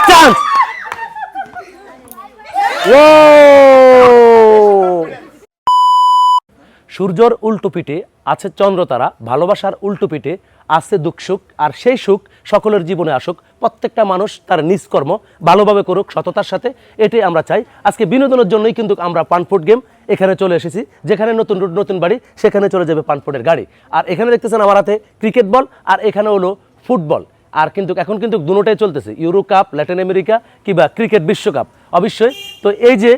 Chance. ও সূর্যর উল্টো পিঠে আছে চন্দ্রতারা, ভালোবাসার উল্টো পিঠে আছে দুঃখ সুখ, আর সেই সুখ সকলের জীবনে আসুক, প্রত্যেকটা মানুষ তার নিজ কর্ম ভালোভাবে করুক সততার সাথে, এটাই আমরা চাই। আজকে বিনোদনের জন্যই কিন্তু আমরা পানফুট গেম এখানে চলে এসেছি, যেখানে নতুন রুট নতুন বাড়ি সেখানে চলে যাবে পানফুটের গাড়ি। আর এখানে দেখতেছেন আমার হাতে ক্রিকেট বল, আর এখানে হলো ফুটবল। আর কিন্তু এখন কিন্তু দুটোটাই চলতেছে, ইউরো কাপ, ল্যাটিন আমেরিকা কিংবা ক্রিকেট বিশ্বকাপ অবশ্যই। তো এই যে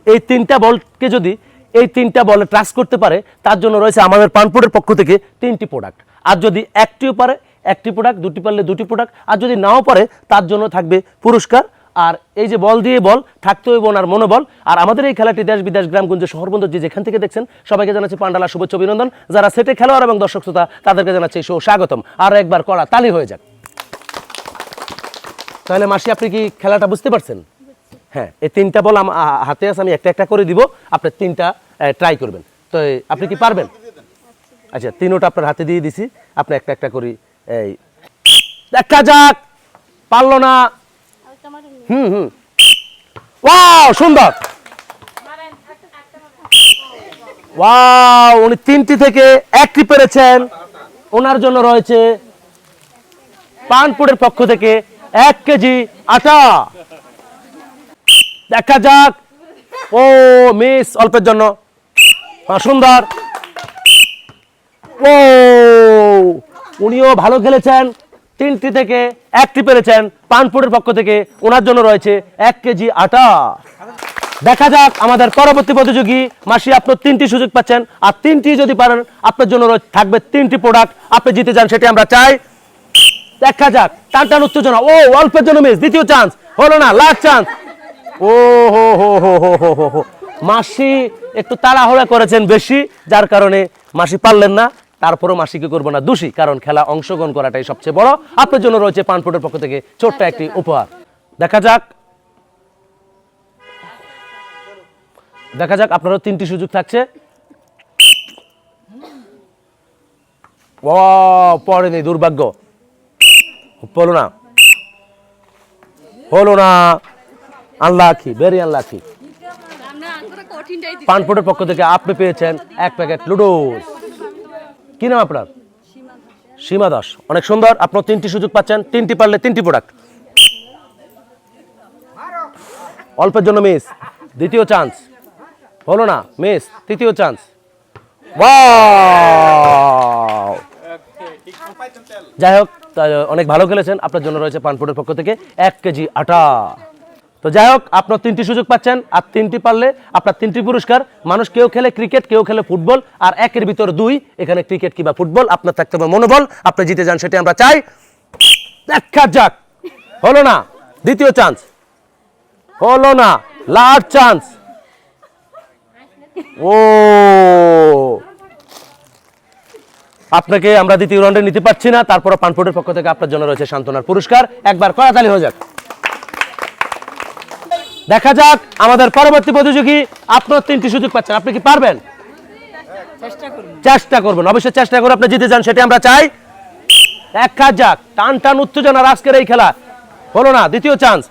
এই তিনটা বলকে যদি এই তিনটা বলে ট্রাস করতে পারে, তার জন্য রয়েছে আমাদের পানফুটের পক্ষ থেকে 3টি প্রোডাক্ট। আর যদি একটিও পারে একটি প্রোডাক্ট, দুটি পারলে দুটি প্রোডাক্ট, আর যদি নাও পারে তার জন্য থাকবে পুরস্কার। আর এই যে বল দিয়ে বল থাকতে হইব ওনার মনোবল। আর আমাদের এই খেলাটি দেশ বিদেশ গ্রামগঞ্জে শহরবন্দর যে যেখান থেকে দেখছেন সবাইকে জানাচ্ছি পান্ডালা শুভেচ্ছা অভিনন্দন। যারা সেটে খেলোয়াড় এবং দর্শক শ্রোতা তাদেরকে জানাচ্ছি স্বাগতম। আর একবার কড়া তালি হয়ে যাক। তাহলে মাসি আপনি কি খেলাটা বুঝতে পারছেন? হ্যাঁ, এই তিনটা বল হাতে আছে, আমি একটা একটা করে দিব, আপনি তিনটা ট্রাই করবেন। তো আপনি কি পারবেন? আচ্ছা, তিনোটা আপনার হাতে দিয়ে দিছি, আপনি একটা একটা করি। এই দেখা যাক, পারলো না। ওয়াও সুন্দর, ওয়াও উনি 3টি থেকে 1টি পেরেছেন। ওনার জন্য রয়েছে পানপুরের পক্ষ থেকে 1 কেজি আটা। দেখা যাক, ও মিস অল্পের জন্য, সুন্দর। ও উনিও ভালো খেলেছেন, 3টি থেকে 1টি পেরেছেন। পানপুরের পক্ষ থেকে ওনার জন্য রয়েছে 1 কেজি আটা। দেখা যাক আমাদের পরবর্তী প্রতিযোগী মাসি, আপনার 3টি সুযোগ পাচ্ছেন, আর 3টি যদি পারেন আপনার জন্য থাকবে 3টি প্রোডাক্ট। আপনি জিতে যান সেটি আমরা চাই। দেখা যাক, টান টান উত্তেজনা। ও অল্পের জন্য মিস, দ্বিতীয় চান্স হলো না, লাস্ট চান্স। ও হো হো হো হো হো হো হো, মাসি একটু তাড়াহুড়া করেছেন বেশি, যার কারণে মাসি পারলেন না। তারপরও মাসিকে করবো না দোষী, কারণ খেলা অংশগ্রহণ করাটাই সবচেয়ে বড়। আপনার জন্য রয়েছে পানফুটের পক্ষ থেকে ছোট্ট একটি উপহার। দেখা যাক, দেখা যাক, আপনারও 3টি সুযোগ থাকছে। ও পড়েনি, দুর্ভাগ্য, হলো না, হলো না, আনলাকি, ভেরি আনলাকি। পানফুটের পক্ষ থেকে আপনি পেয়েছেন 1 প্যাকেট লুডোস। কি নাম আপনার? সীমা দাস। অনেক সুন্দর, আপনার 3টি সুযোগ পাচ্ছেন, 3টি পারলে 3টি প্রোডাক্ট। অল্পের জন্য মিস, দ্বিতীয় চান্স হলো না, মিস, তৃতীয় চান্স। যাই হোক, অনেক ভালো খেলেছেন, আপনার জন্য রয়েছে পানফুটের পক্ষ থেকে 1 কেজি আটা। তো যাই হোক, আপনার 3টি সুযোগ পাচ্ছেন, আর 3টি পারলে আপনার 3টি পুরস্কার। মানুষ কেউ খেলে ক্রিকেট, কেউ খেলে ফুটবল, আর 1-এর ভিতর 2, এখানে ক্রিকেট কিংবা ফুটবল। আপনার থাকতে হবে মনোবল, আপনি জিতে যান সেটি আমরা চাই। দেখা যাক, হলো না, দ্বিতীয় চান্স হলো না, লাস্ট চান্স। ও আপনাকে আমরা দ্বিতীয় রাউন্ডে নিতে পারছি না, তারপর পানফুটের পক্ষ থেকে আপনার জন্য রয়েছে সান্ত্বনার পুরস্কার। একবার কড়াতালি হয়ে যাক। দেখা যাক আমাদের পরবর্তী প্রতিযোগী, আপনার 3টি সুযোগ পাচ্ছেন, আপনি কি পারবেন? চেষ্টা করবেন, অবশ্যই চেষ্টা করে আপনি জিতে যান সেটি আমরা চাই। দেখা যাক, টান টান উত্তেজনার আজকের এই খেলা। হলো না, দ্বিতীয় চান্স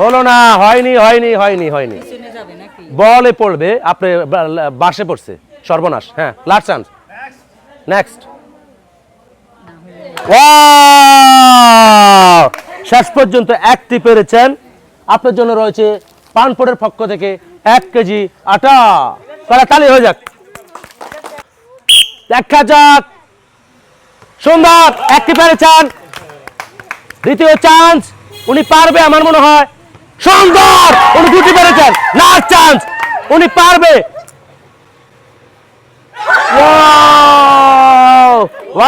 হলো না, হয়নি হয়নি হয়নি হয়নি, বলে পড়বে, আপনি বাসে পড়ছে, সর্বনাশ। হ্যাঁ, লাস্ট চান্স, নেক্সট। শেষ পর্যন্ত 1টি পেরেছেন, আপনার জন্য রয়েছে পানফুটের পক্ষ থেকে 1 কেজি আটা। তালি হয়ে যাক। দেখা যাক, সুন্দর, 1টি পেরেছেন, দ্বিতীয় চান্স উনি পারবে আমার মনে হয়। সুন্দর, উনি 2টি পেরেছেন, লাস্ট চান্স, উনি পারবে।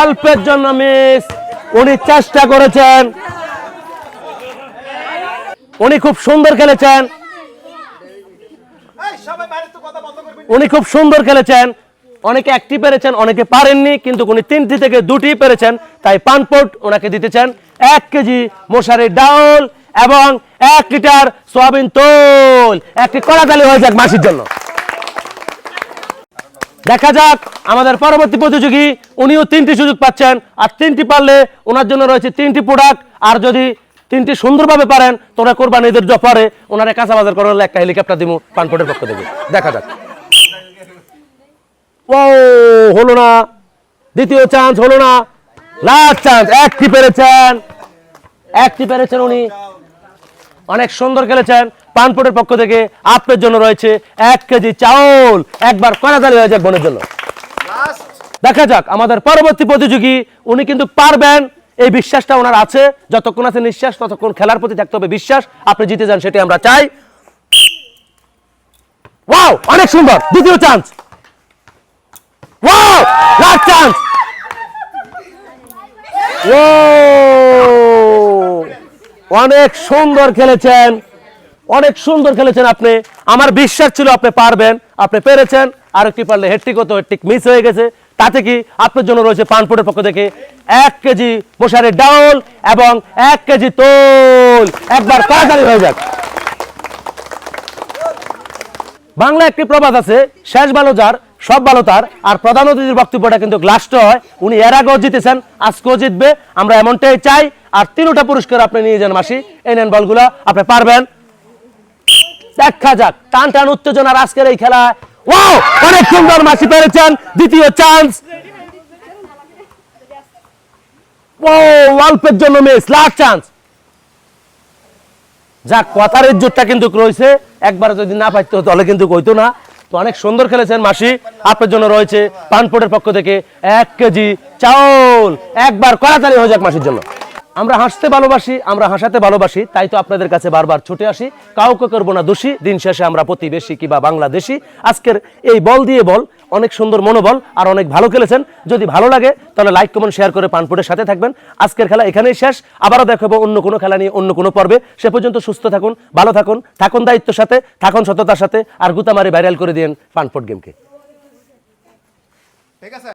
অল্পের জন্য মিস, উনি চেষ্টা করেছেন, উনি খুব সুন্দর খেলেছেন, উনি খুব সুন্দর খেলেছেন। অনেকে 1টি পেরেছেন, অনেকে পারেননি, কিন্তু উনি 3টি থেকে 2টি পেরেছেন। তাই পানফুট ওনাকে দিতেছেন 1 কেজি মশারির ডাউল এবং 1 লিটার সয়াবিন তেল। একটি কড়াতালি হয়ে যাক মাসির জন্য। দেখা যাক আমাদের পরবর্তী প্রতিযোগী, উনিও 3টি সুযোগ পাচ্ছেন, আর 3টি পারলে ওনার জন্য রয়েছে 3টি প্রোডাক্ট। আর যদি 3টি সুন্দরভাবে পারেন তোরা কোরবানি ঈদের পরে ওনারা কাঁচা বাজার করার একটা হেলিকপ্টার দিব পানপোর্টের পক্ষ থেকে। দেখা যাক। ও হলো না, দ্বিতীয় চান্স হলো না, লাস্ট চান্স। একটি পেরেছেন উনি, অনেক সুন্দর খেলেছেন। পানপোর্টের পক্ষ থেকে আপনার জন্য রয়েছে 1 কেজি চাউল। একবার করাতালি হয়ে যাক বোনের জন্য। দেখা যাক আমাদের পরবর্তী প্রতিযোগী, উনি কিন্তু পারবেন, এই বিশ্বাসটা ওনার আছে। যতক্ষণ আছে নিঃশ্বাস ততক্ষণ খেলার প্রতি থাকতে হবে বিশ্বাস। আপনি জিতে যান সেটাই আমরা চাই। ওয়াও, অনেক সুন্দর, দ্বিতীয় চান্স। Wow, last chance. ও অনেক সুন্দর খেলেছেন, অনেক সুন্দর খেলেছেন আপনি। আমার বিশ্বাস ছিল আপনি পারবেন, আপনি পেরেছেন। আর একটি পারলে হেডটিক হতো, হেডটিক মিস হয়ে গেছে। তাতে কি আপনার জন্য রয়েছে পানপোর্টের পক্ষ থেকে 1 কেজি মশারের ডাউল এবং 1 কেজি তোল। একবার তাড়াতাড়ি হয়ে যাক। বাংলা একটি প্রবাদ আছে, শেষ ভালো যার সব ভালো তার। আর প্রধান অতিথির বক্তব্যটা কিন্তু লাস্ট হয়। উনি এর আগেও জিতেছেন, আজকেও জিতবে, আমরা এমনটাই চাই। আর 3টা পুরস্কার আপনি নিয়ে যান মাসি। এই নেন বলগুলা, আপনি পারবেন। দেখা যাক টান টান উত্তেজনার আজকের এই খেলা। ওয়াও, অনেক সুন্দর, মাসি পেরেছেন দ্বিতীয় চান্স। ও অল্পের জন্য মিস, লাস্ট চান্স। যাক, কথার ইজ্জতটা কিন্তু রয়েছে। একবার যদি না পাইতো তাহলে কিন্তু কইতো না। তো অনেক সুন্দর খেলেছেন মাসি। আপনার জন্য রয়েছে পানপোর্টের পক্ষ থেকে 1 কেজি চাউল। একবার করাতালি হয়ে যাক মাসির জন্য। আমরা হাসতে ভালোবাসি, আমরা হাসাতে ভালোবাসি, তাই তো আপনাদের কাছে বারবার ছুটে আসি। কাউকে করবো না দোষী, দিন শেষে আমরা প্রতিবেশী কিংবা বাংলাদেশি। আজকের এই বল দিয়ে বল, অনেক সুন্দর মনোবল, আর অনেক ভালো খেলেছেন। যদি ভালো লাগে তাহলে লাইক কমেন্ট শেয়ার করে পানপোর্টের সাথে থাকবেন। আজকের খেলা এখানেই শেষ, আবারও দেখাবো অন্য কোনো খেলা নিয়ে অন্য কোনো পর্বে। সে পর্যন্ত সুস্থ থাকুন, ভালো থাকুন, থাকুন দায়িত্বের সাথে, থাকুন সততার সাথে, আর গুতামারি ভাইরাল করে দিন পানপোর্ট গেমকে।